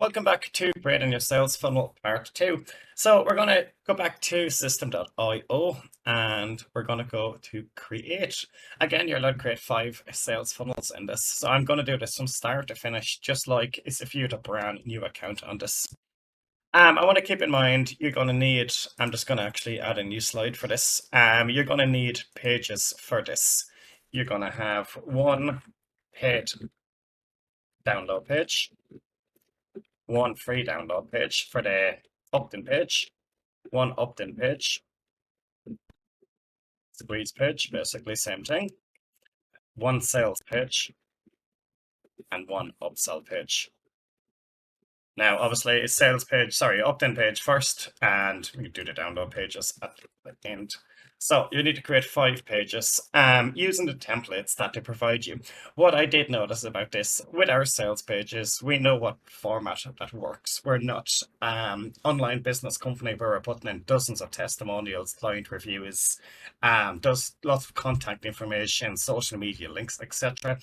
Welcome back to Creating Your Sales Funnel Part 2. So we're going to go back to system.io and we're going to go to create. Again, you're allowed to create 5 sales funnels in this. So I'm going to do this from start to finish, just like as if you had a brand new account on this. I want to keep in mind, you're going to need, I'm just going to actually add a new slide for this. You're going to need pages for this. You're going to have one paid download page, one free download page for the opt-in page, one opt-in page, squeeze page, basically same thing, one sales page, and one upsell page. Now, obviously, a sales page, sorry, opt-in page first, and we do the download pages at the end. So you need to create 5 pages using the templates that they provide you. What I did notice about this, with our sales pages, we know what format that works. We're not online business company where we're putting in dozens of testimonials, client reviews, does lots of contact information, social media links, etc.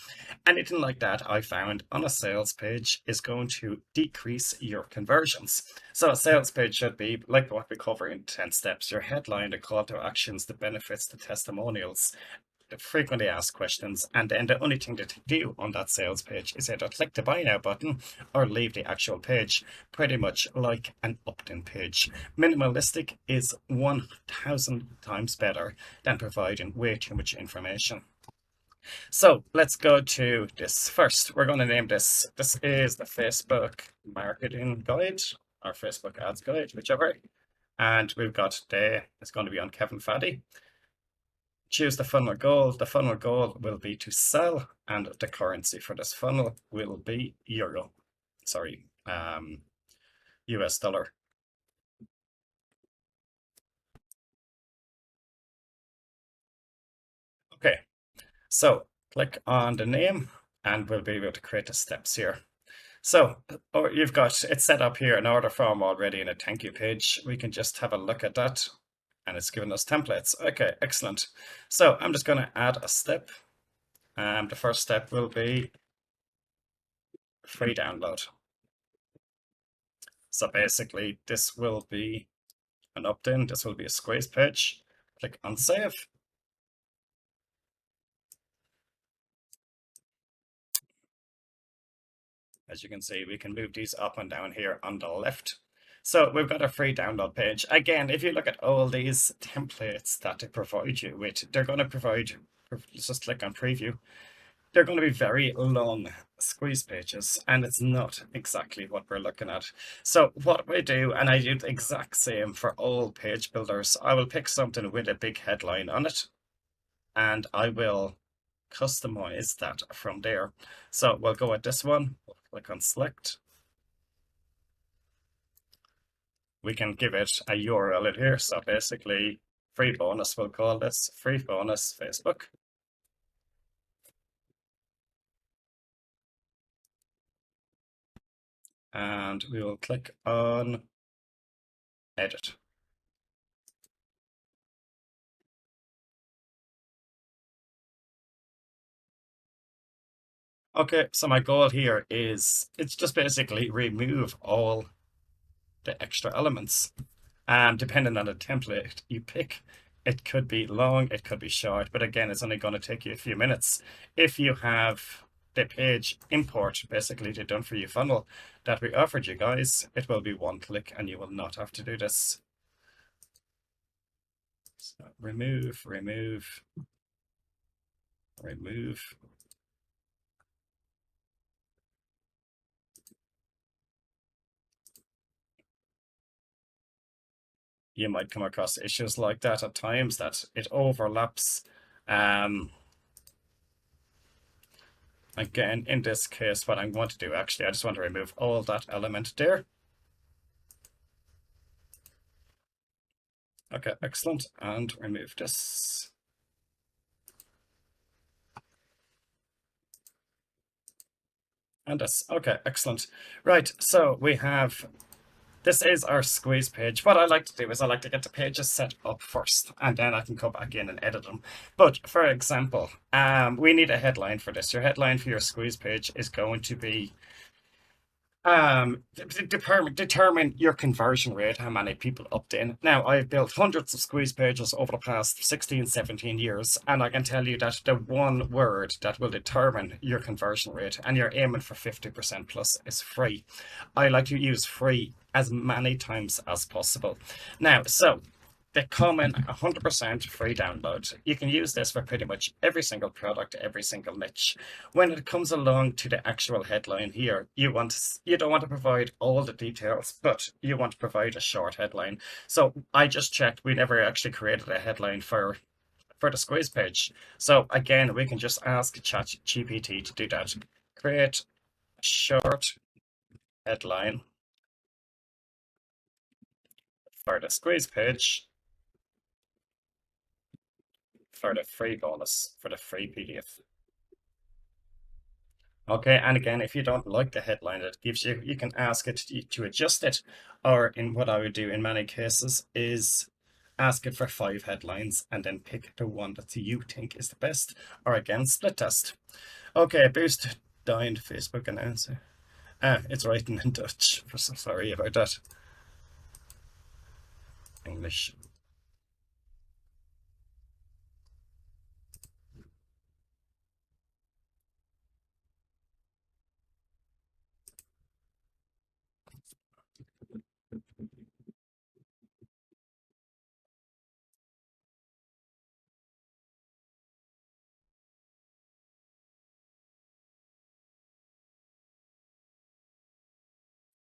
Anything like that, I found on a sales page is going to decrease your conversions. So a sales page should be like what we cover in 10 steps: your headline, the call to actions, the benefits, the testimonials, the frequently asked questions, and then the only thing that you do on that sales page is either click the buy now button or leave the actual page, pretty much like an opt-in page. Minimalistic is 1,000 times better than providing way too much information. So let's go to this first. We're going to name this is the Facebook marketing guide or Facebook ads guide, whichever. And we've got it's going to be on Kevin Faddy. Choose the funnel goal. The funnel goal will be to sell, and the currency for this funnel will be US dollar. Okay, so click on the name and we'll be able to create the steps here. So you've got it set up here, an order form already in a thank you page. We can just have a look at that and it's given us templates. Okay, excellent. So I'm just going to add a step. The first step will be free download. So basically this will be an opt-in. This will be a squeeze page. Click on save. As you can see, we can move these up and down here on the left. So we've got a free download page. Again, if you look at all these templates that they provide you with, they're going to provide, let's just click on preview. They're going to be very long squeeze pages, and it's not exactly what we're looking at. So what we do, and I do the exact same for all page builders, I will pick something with a big headline on it, and I will customize that from there. So we'll go with this one, we'll click on select. We can give it a URL in here. So basically, free bonus, we'll call this free bonus Facebook. And we will click on edit. Okay, so my goal here is it's just basically remove all the extra elements. Depending on the template you pick, it could be long, it could be short, but again, it's only going to take you a few minutes. If you have the page import, basically the done for you funnel that we offered you guys, it will be one click and you will not have to do this. So remove. You might come across issues like that at times, that it overlaps. Again, in this case, what I'm going to do, actually, I just want to remove all that element there. Okay, excellent. And remove this. And this. Okay, excellent. Right, so we have, this is our squeeze page. What I like to do is I like to get the pages set up first, and then I can come back in and edit them. But for example, we need a headline for this. Your headline for your squeeze page is going to be Determine your conversion rate, how many people opt in. Now, I've built hundreds of squeeze pages over the past 16, 17 years, and I can tell you that the one word that will determine your conversion rate, and you're aiming for 50% plus, is free. I like to use free as many times as possible. Now, so they come in 100% free download. You can use this for pretty much every single product, every single niche. When it comes along to the actual headline here, you don't want to provide all the details, but you want to provide a short headline. So I just checked, we never actually created a headline for the squeeze page. So again, we can just ask ChatGPT to do that. Create a short headline for the squeeze page for the free bonus, for the free PDF. Okay, and again, if you don't like the headline it gives you, you can ask it to adjust it. Or in what I would do in many cases is ask it for 5 headlines and then pick the one that you think is the best. Or again, split test. Okay, boost down Facebook announcer. It's written in Dutch. So sorry about that. English.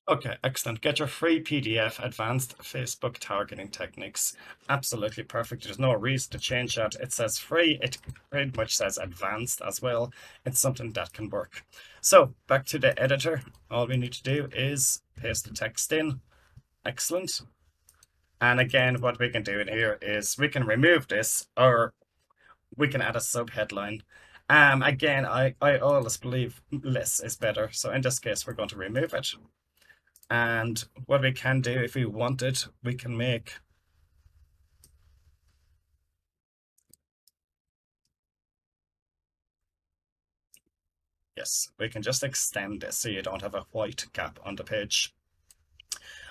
Okay, excellent. Get your free PDF, Advanced Facebook Targeting Techniques. Absolutely perfect. There's no reason to change that. It says free. It pretty much says advanced as well. It's something that can work. So back to the editor. All we need to do is paste the text in. Excellent. And again, what we can do in here is we can remove this, or we can add a subheadline. Again, I always believe less is better. So in this case, we're going to remove it. And what we can do, if we wanted, we can make yes, we can just extend this so you don't have a white gap on the page.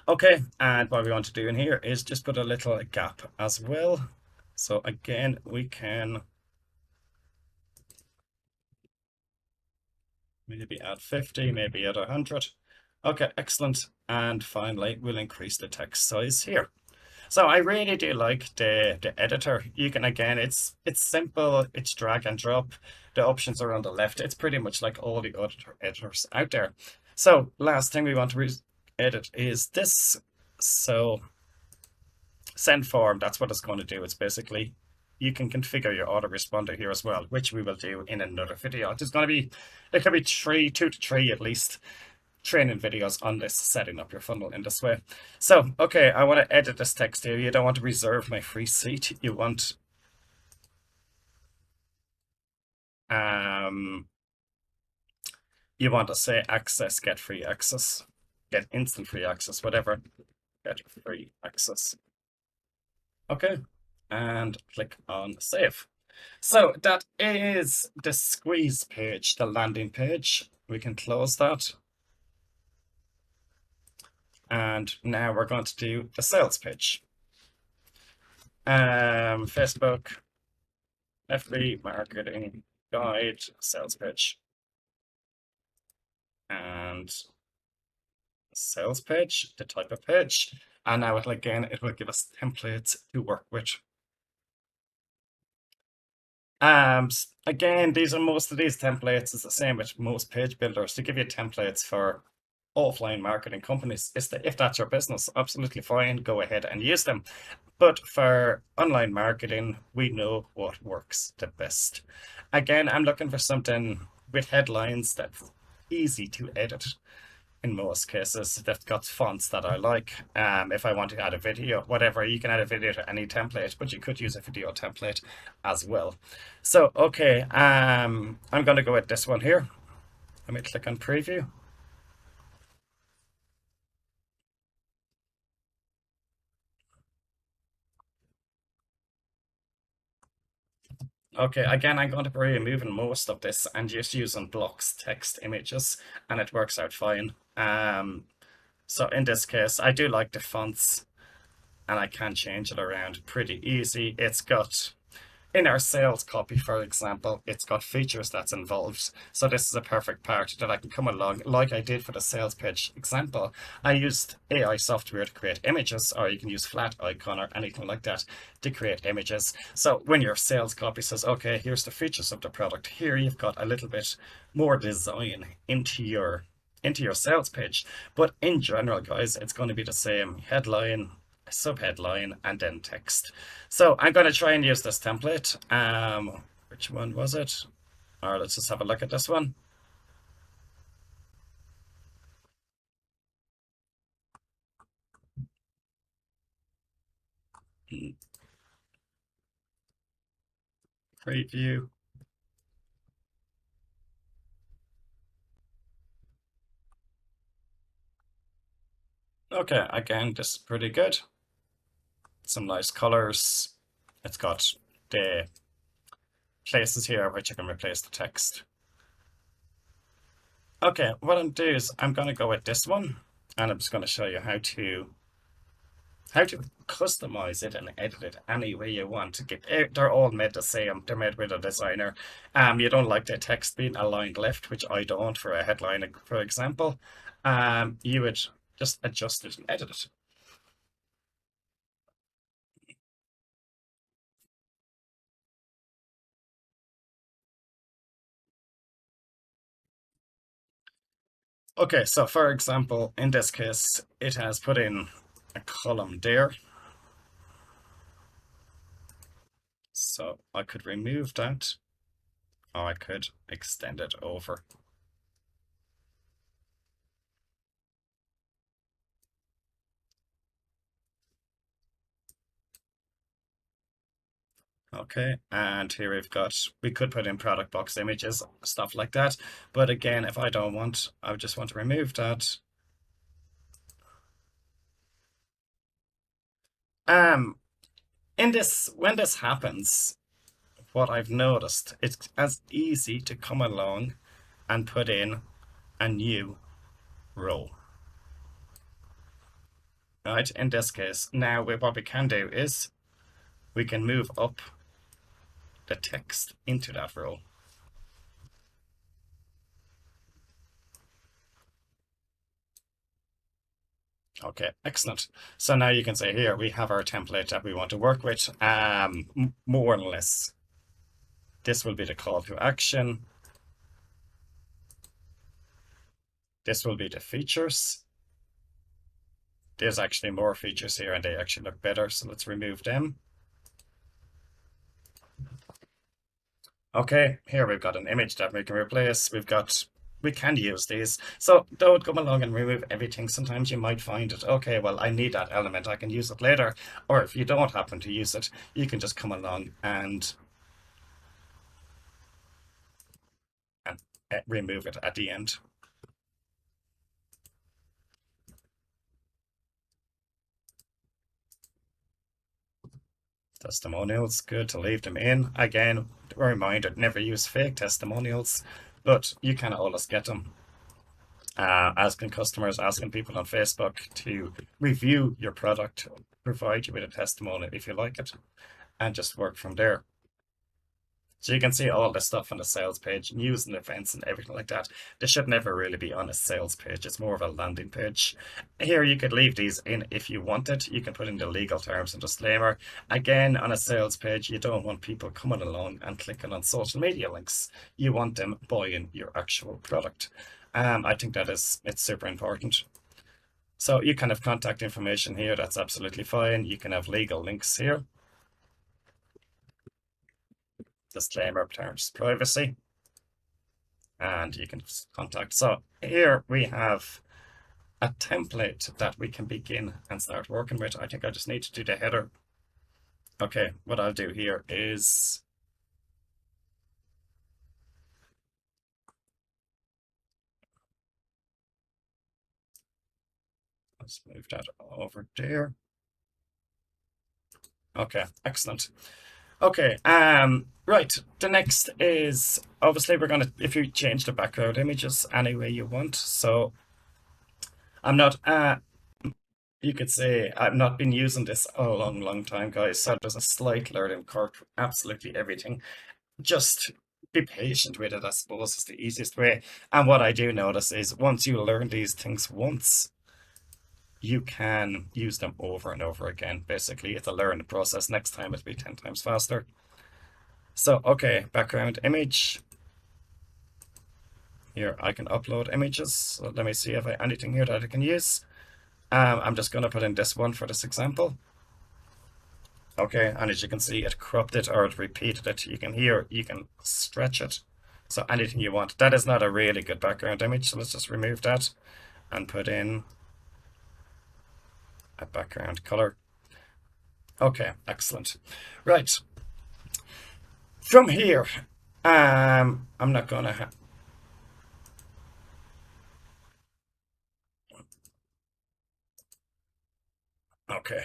Okay, and what we want to do in here is just put a little gap as well. So again, we can maybe add 50, maybe add 100. Okay, excellent. And finally, we'll increase the text size here. So I really do like the editor. You can, again, it's simple, it's drag and drop. The options are on the left. It's pretty much like all the other editors out there. So last thing we want to edit is this. So send form, that's what it's going to do. It's basically, you can configure your autoresponder here as well, which we will do in another video. There's going to be, there could be 2 to 3 at least training videos on this, setting up your funnel in this way. So, okay, I want to edit this text here. You don't want to reserve my free seat. You want to say access, get free access, get instant free access, whatever, get free access. Okay, and click on save. So that is the squeeze page, the landing page. We can close that. And now we're going to do the sales page. Facebook FB marketing guide sales page. And sales page, the type of page. And now it will give us templates to work with. Again, most of these templates is the same with most page builders. To give you templates for offline marketing companies, if that's your business, absolutely fine, go ahead and use them. But for online marketing, we know what works the best. Again, I'm looking for something with headlines that's easy to edit. In most cases, that's got fonts that I like. If I want to add a video, whatever, you can add a video to any template, but you could use a video template as well. So, okay, I'm going to go with this one here. Let me click on preview. Okay, again, I'm going to be removing most of this and just using blocks, text, images, and it works out fine. So in this case, I do like the fonts, and I can change it around pretty easy. It's got, in our sales copy, for example, it's got features that's involved. So this is a perfect part that I can come along, like I did for the sales page example. I used AI software to create images, or you can use Flaticon or anything like that to create images. So when your sales copy says, okay, here's the features of the product, here you've got a little bit more design into your sales page. But in general, guys, it's going to be the same headline, subheadline, and then text. So I'm going to try and use this template. Which one was it? Or let's just have a look at this one. Preview. Okay, again, this is pretty good. Some nice colors. It's got the places here which I can replace the text. Okay, what I'm doing is I'm going to go with this one, and I'm just going to show you how to customize it and edit it any way you want to get. They're all made the same. They're made with a designer. You don't like the text being aligned left, which I don't for a headline, for example. You would just adjust it and edit it. Okay, so for example, in this case, it has put in a column there. So I could remove that, or I could extend it over. Okay, and here we could put in product box images, stuff like that. But again, if I don't want, I would just want to remove that. When this happens, what I've noticed, it's as easy to come along and put in a new row. Right, in this case, now what we can do is we can move up the text into that row. Okay, excellent. So now you can say here we have our template that we want to work with. More or less, this will be the call to action. This will be the features. There's actually more features here and they actually look better, so let's remove them. Okay, here we've got an image that we can replace. We can use these. So don't come along and remove everything. Sometimes you might find it, okay, well, I need that element. I can use it later. Or if you don't happen to use it, you can just come along and remove it at the end. Testimonials, good to leave them in. Again, a reminder, never use fake testimonials, but you can always get them. Asking customers, asking people on Facebook to review your product, provide you with a testimonial if you like it, and just work from there. So you can see all the stuff on the sales page, news and events and everything like that. This should never really be on a sales page. It's more of a landing page. Here you could leave these in if you wanted. You can put in the legal terms and disclaimer. Again, on a sales page, you don't want people coming along and clicking on social media links. You want them buying your actual product. I think it's super important. So you can have contact information here. That's absolutely fine. You can have legal links here. Disclaimer, terms, privacy, and you can contact. So here we have a template that we can begin and start working with. I think I just need to do the header. Okay, what I'll do here is let's move that over there. Okay, excellent. Okay, right. The next is obviously we're gonna, if you change the background images any way you want. So I'm not, you could say I've not been using this a long time, guys. So there's a slight learning curve for absolutely everything. Just be patient with it, I suppose, is the easiest way. And what I do notice is once you learn these things once, you can use them over and over again. Basically, it's a learned process. Next time it'll be 10 times faster. So, okay, background image. Here, I can upload images. So let me see if I have anything here that I can use. I'm just going to put in this one for this example. Okay, and as you can see, it cropped it or it repeated it. You can hear, you can stretch it. So anything you want. That is not a really good background image, so let's just remove that and put in a background color. Okay, excellent. Right. From here, I'm not gonna okay.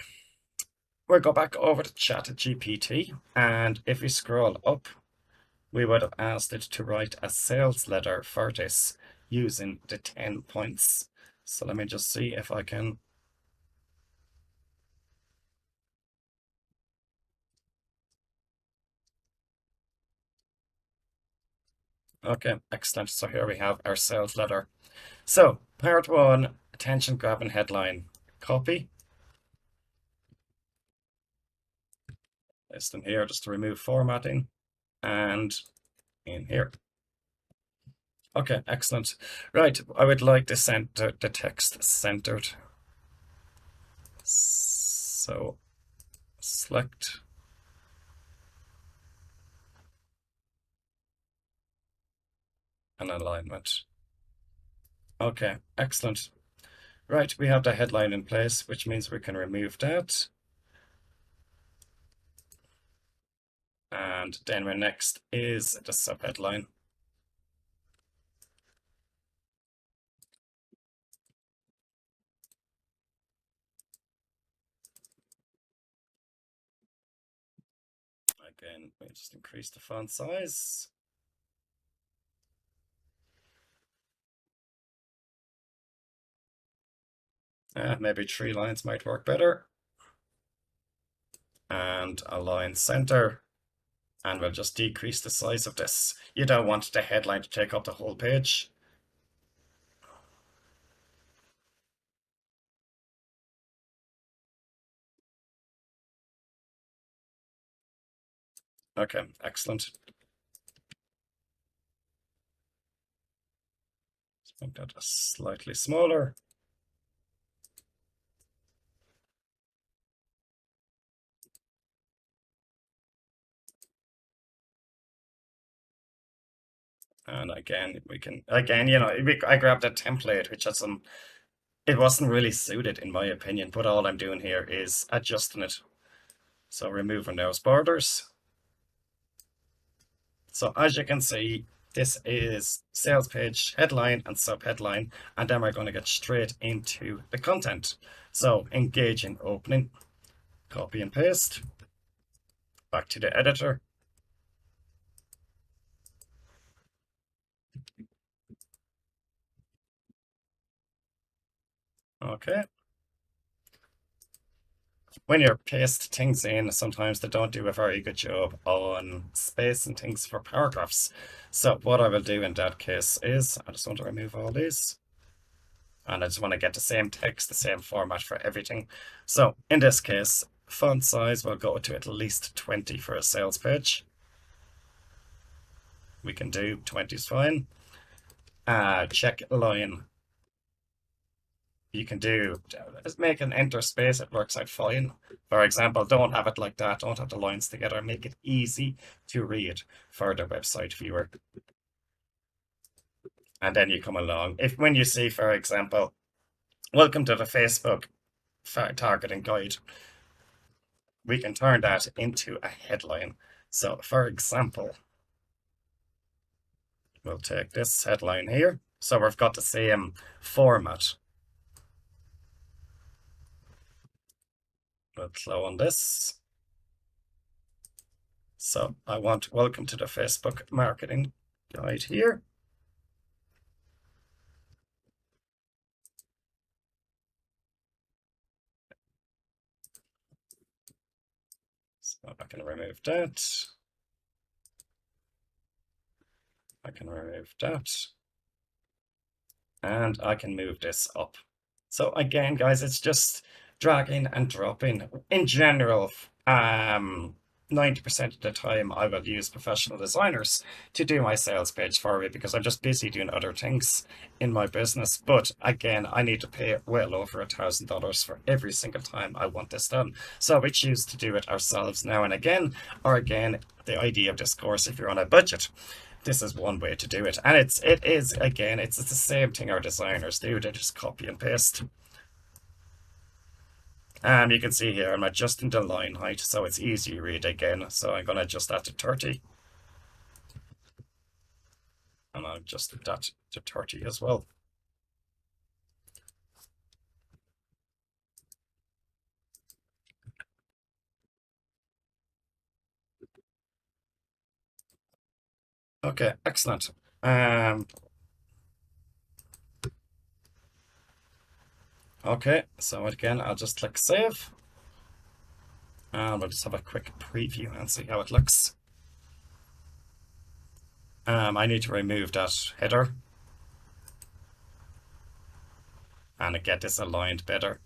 We'll go back over to ChatGPT, and if we scroll up, we would have asked it to write a sales letter for this using the 10 points. So let me just see if I can. Okay, excellent. So here we have our sales letter. So part one, attention grabbing headline, copy. List in here just to remove formatting and in here. Okay, excellent. Right, I would like to center the text centered. So select an alignment. Okay, excellent. Right, we have the headline in place, which means we can remove that. And then our next is the subheadline. Again, we just increase the font size. Maybe 3 lines might work better. And align center. And we'll just decrease the size of this. You don't want the headline to take up the whole page. Okay, excellent. Let's make that slightly smaller. And again, we can, again, you know, I grabbed a template, which has some, it wasn't really suited in my opinion, but all I'm doing here is adjusting it. So removing those borders. So as you can see, this is sales page, headline and subheadline, and then we're going to get straight into the content. So engaging opening, copy and paste, back to the editor. Okay. When you paste things in, sometimes they don't do a very good job on spacing things for paragraphs. So what I will do in that case is, I just want to remove all these. And I just want to get the same text, the same format for everything. So in this case, font size will go to at least 20 for a sales page. We can do 20 is fine. Check line. You can do, just make an enter space, it works out fine. For example, don't have it like that, don't have the lines together, make it easy to read for the website viewer. And then you come along. When you see, for example, welcome to the Facebook targeting guide, we can turn that into a headline. So for example, we'll take this headline here. So we've got the same format. We'll slow on this. So I want welcome to the Facebook marketing guide here. I can remove that. I can remove that. And I can move this up. So again, guys, it's just dragging and dropping. In general, 90% of the time I will use professional designers to do my sales page for me because I'm just busy doing other things in my business. But again, I need to pay well over $1,000 for every single time I want this done. So we choose to do it ourselves now and again, or again, the idea of this course, if you're on a budget, this is one way to do it. And it is again, it's the same thing our designers do. They just copy and paste. You can see here I'm adjusting the line height so it's easy to read again. So I'm going to adjust that to 30. And I'll adjust that to 30 as well. Okay, excellent. Okay, so again, I'll just click save. And we'll just have a quick preview and see how it looks. I need to remove that header and get this aligned better.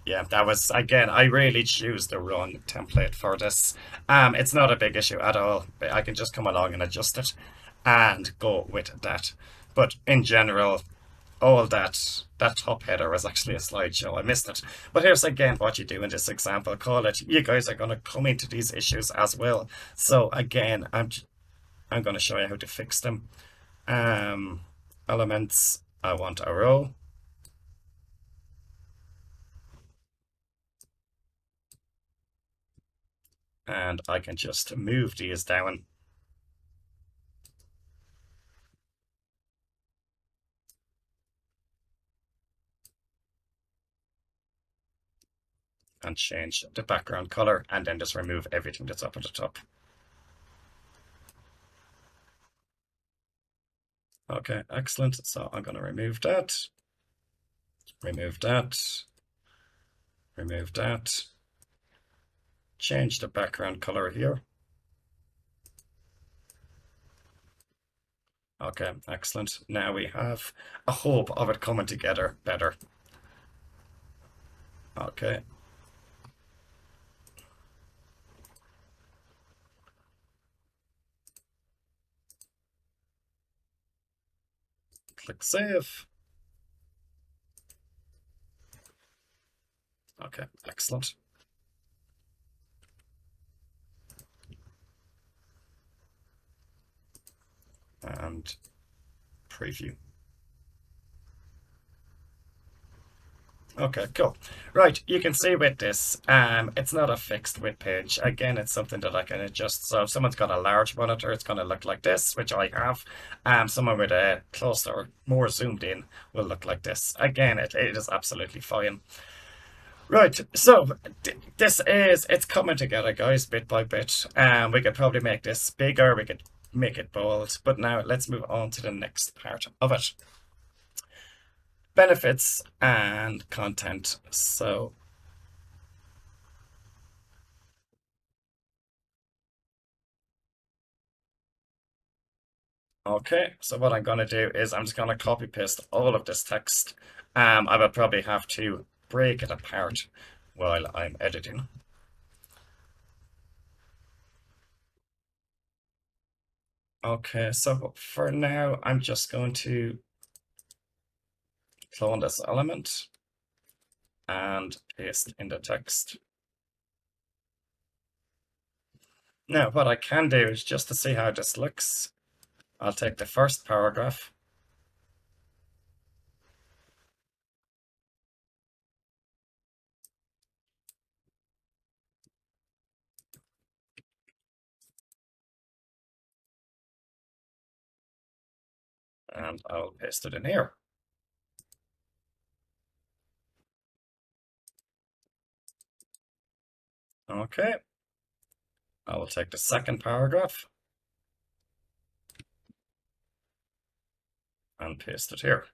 Yeah, that was, again, I really choose the wrong template for this. It's not a big issue at all. I can just come along and adjust it and go with that. But in general, all that top header was actually a slideshow. I missed it. But here's again what you do in this example. Call it. You guys are going to come into these issues as well. So again, I'm going to show you how to fix them. Elements, I want a row. And I can just move these down. And change the background color and then just remove everything that's up at the top. Okay, excellent. So I'm going to remove that, remove that, remove that, change the background color here. Okay, excellent. Now we have a hope of it coming together better. Okay. Click save. Okay, excellent. And preview. Okay, cool. Right, you can see with this, it's not a fixed width page. Again, it's something that I can adjust. So if someone's got a large monitor, it's going to look like this, which I have. Someone with a closer, more zoomed in will look like this. Again, it is absolutely fine. Right, so it's coming together, guys, bit by bit. We could probably make this bigger, we could make it bold, but now let's move on to the next part of it. Benefits and content. So okay, so what I'm going to do is I'm just going to copy paste all of this text. I will probably have to break it apart while I'm editing. Okay, so for now, I'm just going to clone this element and paste in the text. Now, what I can do is just to see how this looks, I'll take the first paragraph and I'll paste it in here. Okay, I will take the second paragraph and paste it here.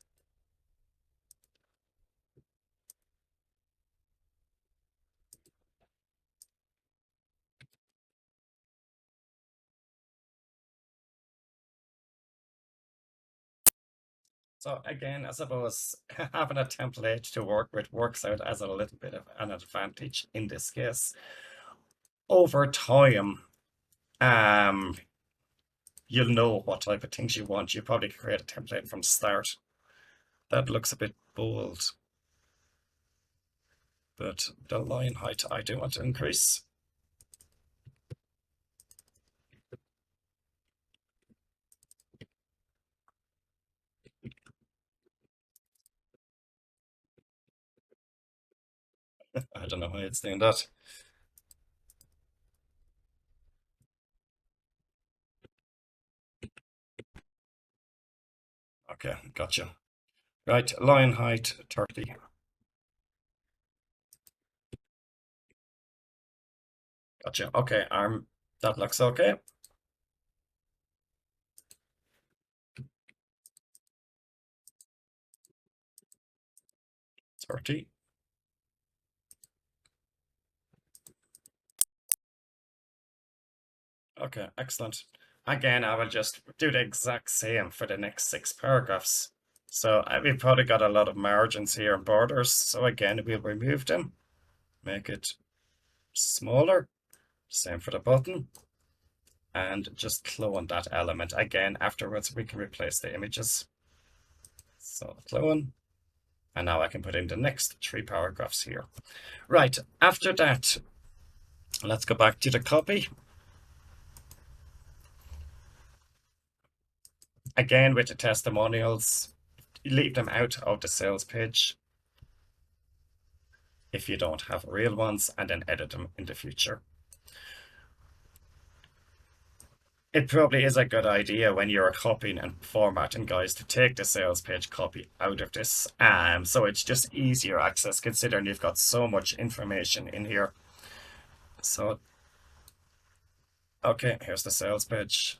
So again, I suppose having a template to work with works out as a little bit of an advantage in this case. Over time, um, you'll know what type of things you want. You probably could create a template from the start. That looks a bit bold, but the line height I do want to increase. I don't know why it's doing that. Okay, gotcha. Right, line height 30. Gotcha. Okay, arm, that looks okay. It's 30. Okay, excellent. Again, I will just do the exact same for the next 6 paragraphs. So we've probably got a lot of margins here and borders. So again, we'll remove them, make it smaller. Same for the button. And just clone that element. Again, afterwards we can replace the images. So clone. And now I can put in the next 3 paragraphs here. Right, after that, let's go back to the copy. Again, with the testimonials, leave them out of the sales page if you don't have real ones, and then edit them in the future. It probably is a good idea when you're copying and formatting, guys, to take the sales page copy out of this. So it's just easier access considering you've got so much information in here. So, okay, here's the sales page.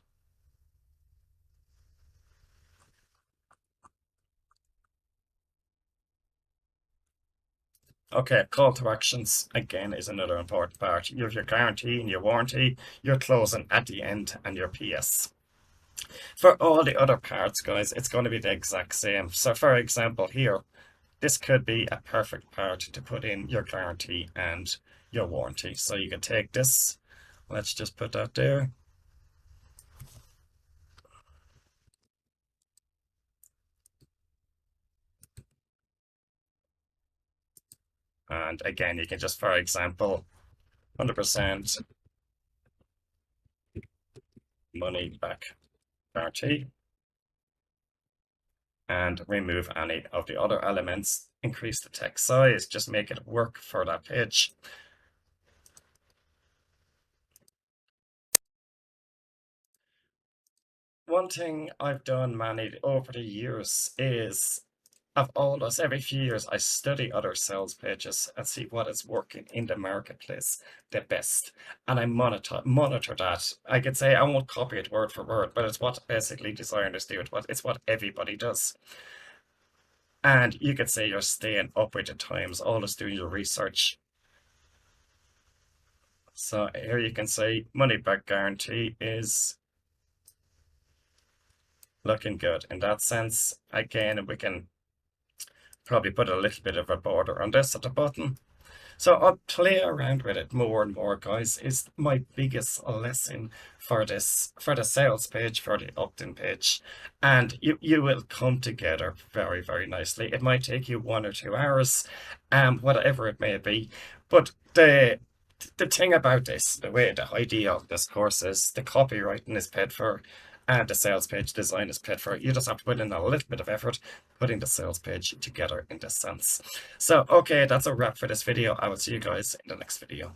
Okay, call to actions, again, is another important part. You have your guarantee and your warranty, your closing at the end, and your PS. For all the other parts, guys, it's going to be the exact same. So for example here, this could be a perfect part to put in your guarantee and your warranty. So you can take this, let's just put that there. And again, you can just, for example, 100% money back guarantee, and remove any of the other elements, increase the text size, just make it work for that page. One thing I've done, Manny, over the years is every few years, I study other sales pages and see what is working in the marketplace the best. And I monitor that. I could say I won't copy it word for word, but it's what basically designers do. It's what everybody does. And you could say you're staying up with the times, always doing your research. So here you can say money back guarantee is looking good in that sense. Again, we can probably put a little bit of a border on this at the bottom. So I'll play around with it more and more, guys. Is my biggest lesson for this, for the sales page, for the opt-in page. And you will come together very, very nicely. It might take you 1 or 2 hours, whatever it may be. But the thing about this, the way the idea of this course is, the copywriting is paid for and the sales page design is paid for. You just have to put in a little bit of effort putting the sales page together in this sense. So, okay, that's a wrap for this video. I will see you guys in the next video.